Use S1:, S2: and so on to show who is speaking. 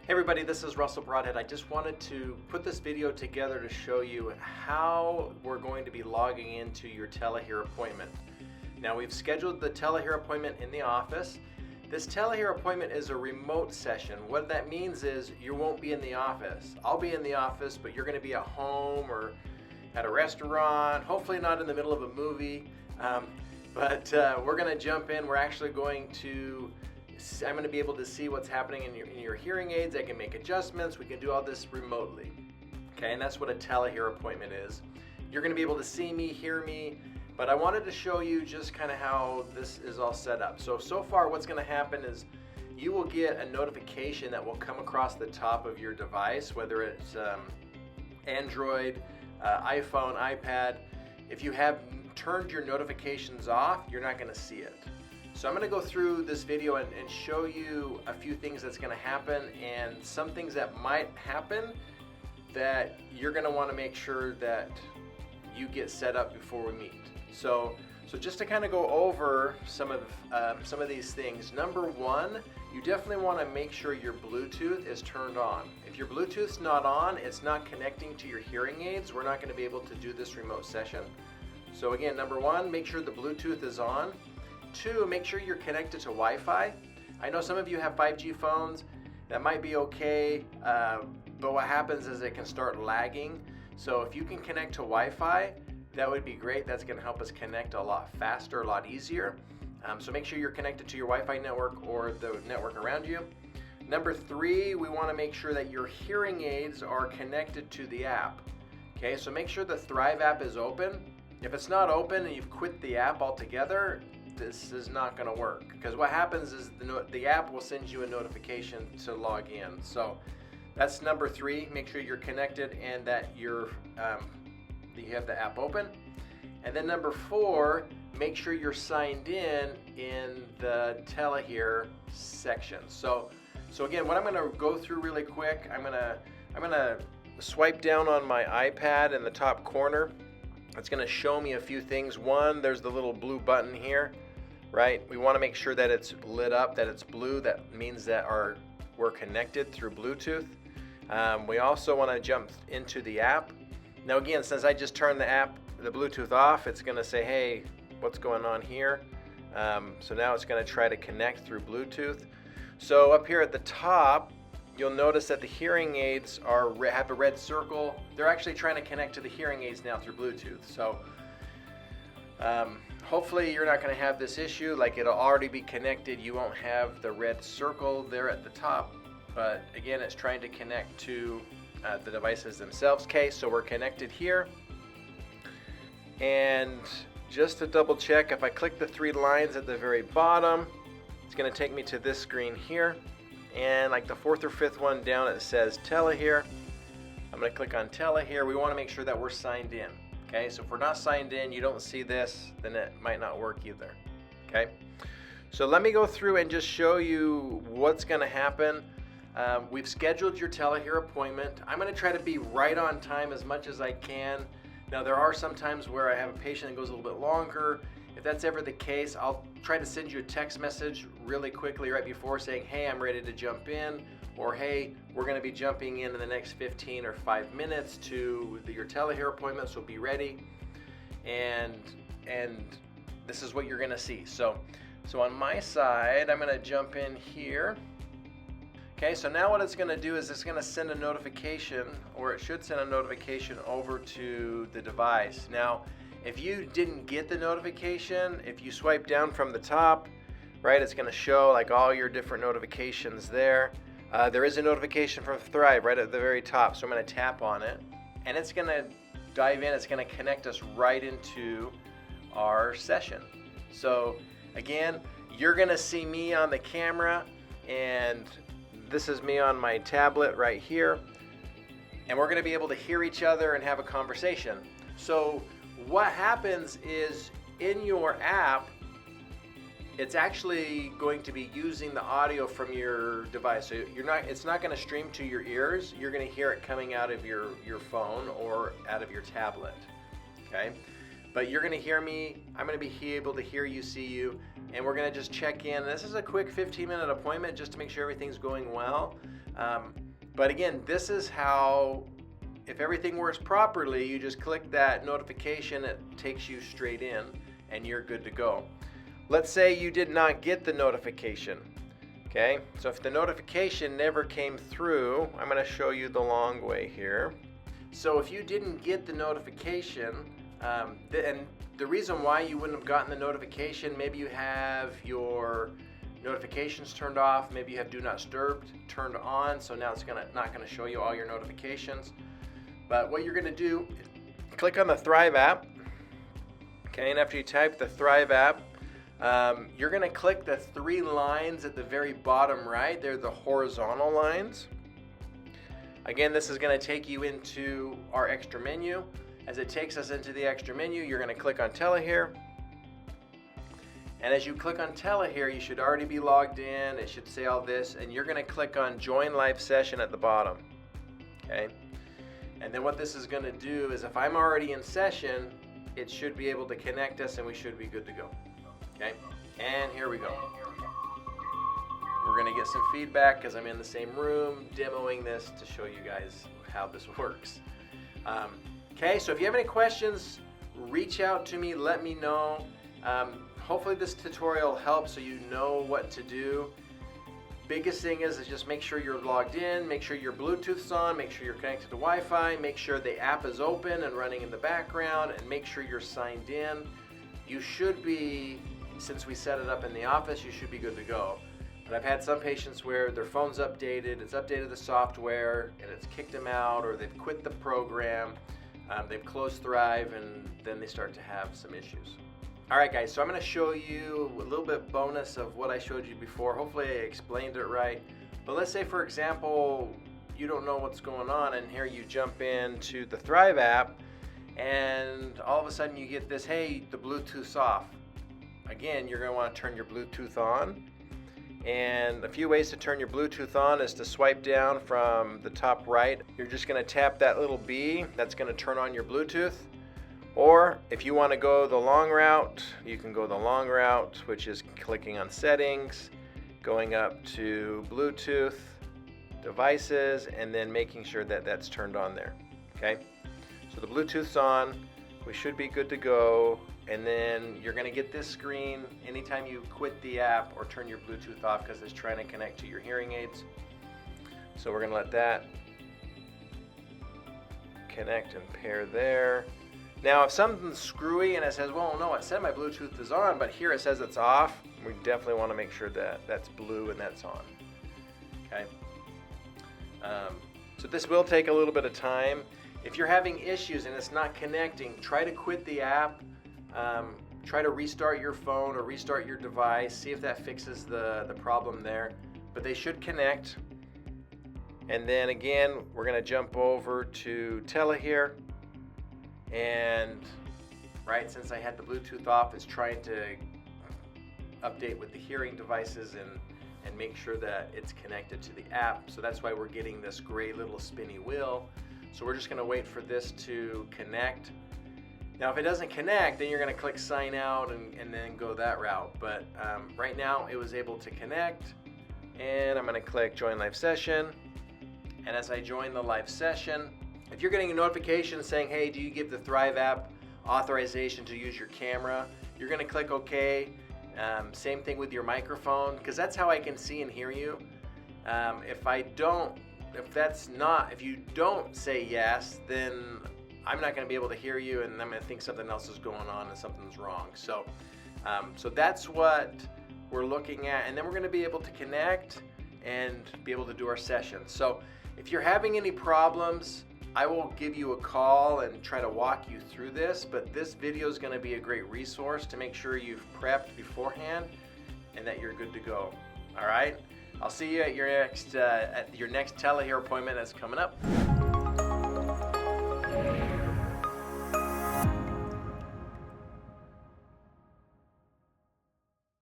S1: Hey everybody, this is Russell Broadhead. I just wanted to put this video together to show you how we're going to be logging into your TeleHear appointment. Now we've scheduled the TeleHear appointment in the office. This TeleHear appointment is a remote session. What that means is you won't be in the office. I'll be in the office, but you're going to be at home or at a restaurant, hopefully not in the middle of a movie. But we're going to jump in. We're actually going to I'm going to be able to see what's happening in your hearing aids. I can make adjustments. We can do all this remotely. Okay, and that's what a TeleHear appointment is. You're going to be able to see me, hear me, but I wanted to show you just kind of how this is all set up. So far what's going to happen is you will get a notification that will come across the top of your device, whether it's Android, iPhone, iPad. If you have turned your notifications off, you're not going to see it. So I'm going to go through this video and show you a few things that's going to happen and some things that might happen that you're going to want to make sure that you get set up before we meet. So just to kind of go over some of these things. Number one, you definitely want to make sure your Bluetooth is turned on. If your Bluetooth's not on, it's not connecting to your hearing aids, we're not going to be able to do this remote session. So again, number one, make sure the Bluetooth is on. Two, make sure you're connected to Wi-Fi. I know some of you have 5G phones. That might be okay, but what happens is it can start lagging. So if you can connect to Wi-Fi, that would be great. That's going to help us connect a lot faster, a lot easier. So make sure you're connected to your Wi-Fi network or the network around you. Number three, we want to make sure that your hearing aids are connected to the app. Okay, so make sure the Thrive app is open. If it's not open and you've quit the app altogether, this is not going to work, because what happens is the app will send you a notification to log in. So that's number three. Make sure you're connected and that you have the app open. And then number four, make sure you're signed in the TeleHear section. So again, what I'm going to go through really quick, I'm going to swipe down on my iPad in the top corner. It's going to show me a few things. One, there's the little blue button here, right? We want to make sure that it's lit up, that it's blue. That means that we're connected through Bluetooth. We also want to jump into the app. Now again, since I just turned the Bluetooth off, it's going to say, hey, what's going on here? So now it's going to try to connect through Bluetooth. So up here at the top, you'll notice that the hearing aids have a red circle. They're actually trying to connect to the hearing aids now through Bluetooth. So hopefully you're not going to have this issue. Like, it'll already be connected. You won't have the red circle there at the top. But again, it's trying to connect to the devices themselves. Okay, so we're connected here. And just to double check, if I click the three lines at the very bottom, it's going to take me to this screen here. And like the fourth or fifth one down, it says TeleHear. I'm going to click on TeleHear. We want to make sure that we're signed in. Okay, so if we're not signed in, you don't see this, then it might not work either. Okay, so let me go through and just show you what's going to happen. We've scheduled your TeleHear appointment. I'm going to try to be right on time as much as I can. Now there are some times where I have a patient that goes a little bit longer. If that's ever the case, I'll try to send you a text message really quickly right before saying, hey, I'm ready to jump in, or hey, we're going to be jumping in the next 15 or 5 minutes to your TeleHear appointment, so be ready. And this is what you're going to see. So on my side, I'm going to jump in here. Okay, so now what it's going to do is it's going to send a notification, or it should send a notification over to the device. Now, if you didn't get the notification, if you swipe down from the top, right, it's going to show like all your different notifications there. There is a notification from Thrive right at the very top, so I'm going to tap on it, and it's going to dive in. It's going to connect us right into our session. So again, you're going to see me on the camera, and this is me on my tablet right here, and we're going to be able to hear each other and have a conversation. So what happens is in your app, it's actually going to be using the audio from your device. So it's not going to stream to your ears. You're going to hear it coming out of your phone or out of your tablet. Okay? but you're going to hear me. I'm going to be able to hear you, see you, and we're going to just check in. This is a quick 15-minute appointment just to make sure everything's going well. But again, this is how, if everything works properly, you just click that notification, it takes you straight in, and you're good to go. Let's say you did not get the notification. Okay, so if the notification never came through, I'm going to show you the long way here. So if you didn't get the notification, and the reason why you wouldn't have gotten the notification, maybe you have your notifications turned off, maybe you have Do Not Disturb turned on, so now it's not going to show you all your notifications. But what you're going to do, click on the Thrive app. Okay, and after you type the Thrive app, you're going to click the 3 lines at the very bottom right. They're the horizontal lines. Again, this is going to take you into our extra menu. As it takes us into the extra menu, you're going to click on TeleHear. And as you click on TeleHear, you should already be logged in. It should say all this, and you're going to click on Join Live Session at the bottom. Okay? And then what this is going to do is if I'm already in session, it should be able to connect us and we should be good to go. Okay, and here we go. We're going to get some feedback because I'm in the same room demoing this to show you guys how this works. Okay, so if you have any questions, reach out to me, let me know. Hopefully this tutorial helps so you know what to do. Biggest thing is just make sure you're logged in, make sure your Bluetooth's on, make sure you're connected to Wi-Fi, make sure the app is open and running in the background, and make sure you're signed in. You should be, since we set it up in the office, you should be good to go. But I've had some patients where their phone's updated, it's updated the software, and it's kicked them out, or they've quit the program, they've closed Thrive, and then they start to have some issues. Alright guys, so I'm going to show you a little bit bonus of what I showed you before. Hopefully I explained it right. But let's say, for example, you don't know what's going on, and here you jump into the Thrive app, and all of a sudden you get this, hey, the Bluetooth's off. Again, you're going to want to turn your Bluetooth on. And a few ways to turn your Bluetooth on is to swipe down from the top right. You're just going to tap that little B. That's going to turn on your Bluetooth. Or if you want to go the long route, you can go the long route, which is clicking on Settings, going up to Bluetooth, Devices, and then making sure that that's turned on there. Okay? So the Bluetooth's on. We should be good to go. And then you're going to get this screen anytime you quit the app or turn your Bluetooth off because it's trying to connect to your hearing aids. So we're going to let that connect and pair there. Now if something's screwy and it says, well, no, it said my Bluetooth is on, but here it says it's off, we definitely want to make sure that that's blue and that's on. Okay. So this will take a little bit of time. If you're having issues and it's not connecting, try to quit the app. Try to restart your phone or restart your device, see if that fixes the problem there. But they should connect. And then again, we're going to jump over to TeleHear. And right, since I had the Bluetooth off, it's trying to update with the hearing devices and make sure that it's connected to the app. So that's why we're getting this gray little spinny wheel. So we're just going to wait for this to connect. Now if it doesn't connect, then you're going to click sign out and then go that route. But right now it was able to connect, and I'm going to click join live session. And as I join the live session, if you're getting a notification saying, hey, do you give the Thrive app authorization to use your camera, you're going to click OK. Same thing with your microphone, because that's how I can see and hear you. If you don't say yes, then I'm not going to be able to hear you, and I'm going to think something else is going on and something's wrong. So that's what we're looking at, and then we're going to be able to connect and be able to do our session. So if you're having any problems, I will give you a call and try to walk you through this, but this video is going to be a great resource to make sure you've prepped beforehand and that you're good to go. All right? I'll see you at your next TeleHear appointment that's coming up.